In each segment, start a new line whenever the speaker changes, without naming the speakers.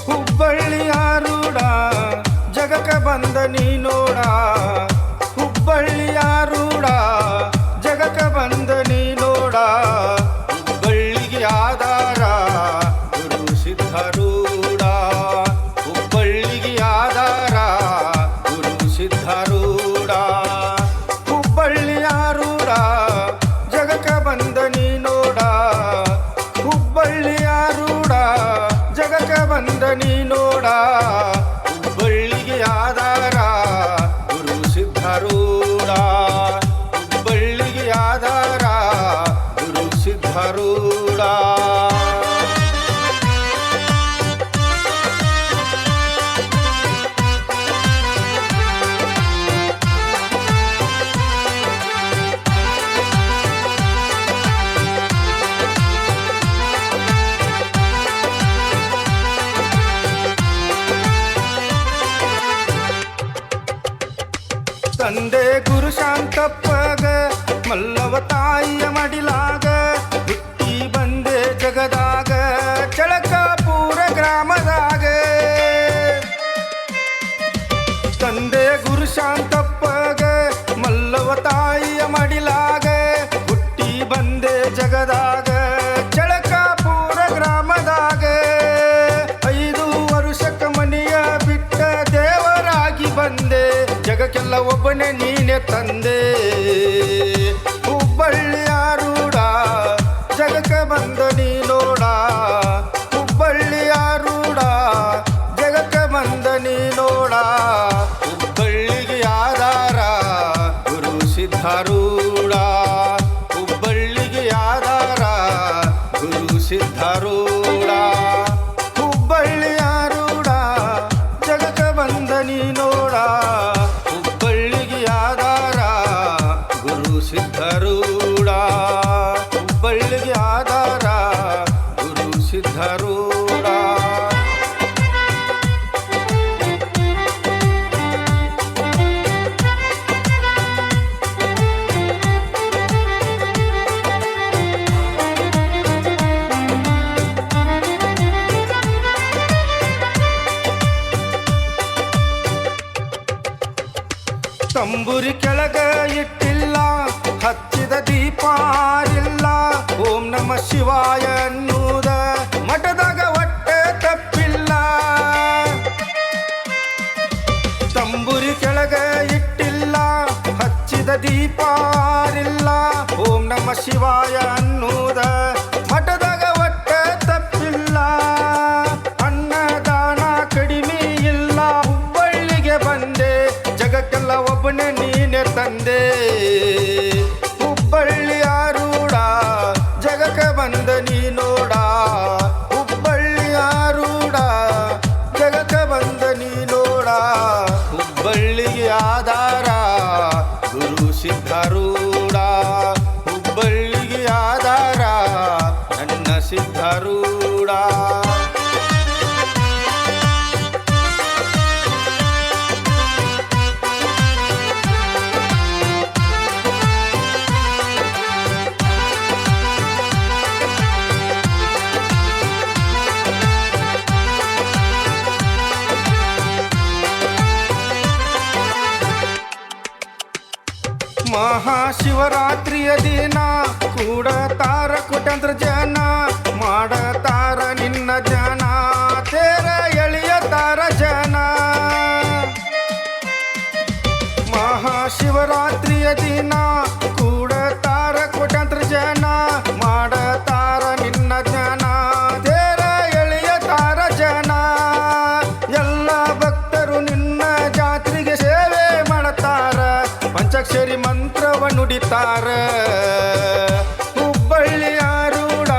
ಹುಬ್ಬಳ್ಳಿಯಾರೂಢ ಜಗಕ್ಕೆ ಬಂದ ನೀ ನೋಡ, ಹುಬ್ಬಳ್ಳಿಯಾರೂಢ ಜಗಕ್ಕೆ ಬಂದ ನೀ ನೋಡ. ಹುಬ್ಬಳ್ಳಿಗೆ ಆಧಾರ ಗುರು ಸಿದ್ಧಾರೂಢ, ಹುಬ್ಬಳ್ಳಿಗೆ ಆಧಾರ ಗುರು ಸಿದ್ಧಾರೂಢ. ಹುಬ್ಬಳ್ಳಿಯಾರೂಢ ಜಗಕ್ಕೆ ಬಂದ ನೀ ನೋಡ, ಹುಬ್ಬಳ್ಳಿಯಾರೂಢ ಜಗಕ್ಕೆ ಬಂದ ನೀ ನೋಡ. ಹುಬ್ಬಳ್ಳಿಗೆ ಆಧಾರ ಗುರು ಸಿದ್ಧಾರೂಢ, ಹುಬ್ಬಳ್ಳಿಗೆ ಆಧಾರ ಗುರು ಸಿದ್ಧಾರೂಢ. ತಂದೆ ಗುರು ಶಾಂತಪ್ಪಗ ಮಲ್ಲವ ತಾಯಿಯ ಮಡಿಲಾಗ ಹುಟ್ಟಿ ಬಂದೆ ಜಗದಾಗ ಚಳಕಾಪುರ ಗ್ರಾಮದಾಗ. ತಂದೆ ಗುರು ಶಾಂತಪ್ಪಗ ಮಲ್ಲವ ತಾಯಿಯ ಮಡಿಲಾಗ ಹುಟ್ಟಿ ಬಂದೆ ಜಗದಾಗ ಚಳಕಾಪುರ ಗ್ರಾಮದಾಗ. 5 ವರ್ಷಕ್ಕ ಮನೆಯ ಬಿಟ್ಟ ದೇವರಾಗಿ ಬಂದೆ, ಜಗಕ್ಕೆಲ್ಲ ಒಬ್ಬನೇ ನೀನೆ ತಂದೆ. ಹುಬ್ಬಳ್ಳಿಯಾರೂಢ ಜಗಕ್ಕೆ ಬಂದ ನೀ ನೋಡ, ಹುಬ್ಬಳ್ಳಿಯಾರೂಢ ಜಗಕ್ಕೆ ಬಂದ ನೀ ನೋಡ. ಹುಬ್ಬಳ್ಳಿಗೆ ಆಧಾರ ಗುರು ಸಿದ್ಧಾರೂಢ, ಹುಬ್ಬಳ್ಳಿಗೆ ಆಧಾರ ಗುರು ಸಿದ್ಧಾರೂಢ. ಹುಬ್ಬಳ್ಳಿಯಾರೂಢ ಜಗಕ್ಕೆ ಬಂದ ನೀ ನೋಡ, ಹುಬ್ಬಳ್ಳಿಗೆ ಆಧಾರ ಗುರು ಸಿದ್ಧಾರೂಢ, ಹುಬ್ಬಳ್ಳಿಗೆ ಆಧಾರ ಗುರು ಸಿದ್ಧಾರೂಢ. ತಂಬುರಿ ಕೆಳಗ ಇಟ್ಟಿಲ್ಲ, ಹಚ್ಚಿದ ದೀಪ ಆರಿಲ್ಲ, ಓಂ ನಮ ಶಿವಾಯ ಅನ್ನೂದ ಮಠದಾಗ ಹೊಟ್ಟೆ ತಪ್ಪಿಲ್ಲ. ತಂಬುರಿ ಕೆಳಗ ಇಟ್ಟಿಲ್ಲ, ಹಚ್ಚಿದ ದೀಪ ಆರಿಲ್ಲ, ಓಂ ನಮ ಶಿವಾಯ ಅನ್ನೂದ ಮಠದಾಗ ಹೊಟ್ಟೆ ತಪ್ಪಿಲ್ಲ. ಅನ್ನದಾನ ಕಡಿಮೆ ಇಲ್ಲ, ಹುಬ್ಬಳ್ಳಿಗೆ ಬಂದೆ ಜಗಕ್ಕೆಲ್ಲ ಒಬ್ಬನೇ ನೀನೆ ತಂದೆ. ಹುಬ್ಬಳ್ಳಿಯಾರೂಢ ಜಗಕ್ಕೆ ಬಂದ ನೀ ನೋಡ, ಹುಬ್ಬಳ್ಳಿಯಾರೂಢ ಜಗಕ್ಕೆ ಬಂದ ನೀ ನೋಡ. ಹುಬ್ಬಳ್ಳಿಗೆ ಆಧಾರ ಗುರು ಸಿದ್ಧಾರೂಢ, ಹುಬ್ಬಳ್ಳಿಗೆ ಆಧಾರ ನನ್ನ ಸಿದ್ಧಾರೂಢ. ಮಹಾಶಿವರಾತ್ರಿಯ ದಿನ ಕೂಡತಾರ ಕೋಟ್ಯಾಂತರ ಜನ, ಮಾಡತಾರ ನಿನ್ನ ಜನ, ತೇರ ಎಳೆಯತಾರ ಜನ. ಮಹಾಶಿವರಾತ್ರಿಯ ದಿನ ಕೂಡತಾರ ಕೋಟ್ಯಾಂತರ ಜನ, ಮಾಡತಾರ ನಿನ್ನ ಜನ, ತೇರ ಎಳೆಯತಾರ ಜನ. ಎಲ್ಲ ಭಕ್ತರು ನಿನ್ನ ಜಾತ್ರೆಗೆ ಸೇವೆ ಮಾಡತಾರ, ಪಂಚಾಕ್ಷರಿ ಮಂತ್ರವ ನುಡಿತಾರ. ಹುಬ್ಬಳ್ಳಿಯಾರೂಢ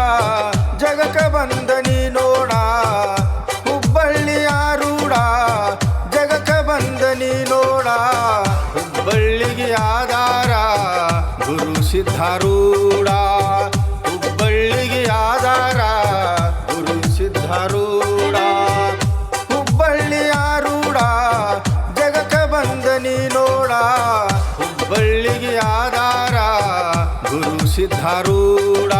ಸಿದ್ಧಾರೂಢ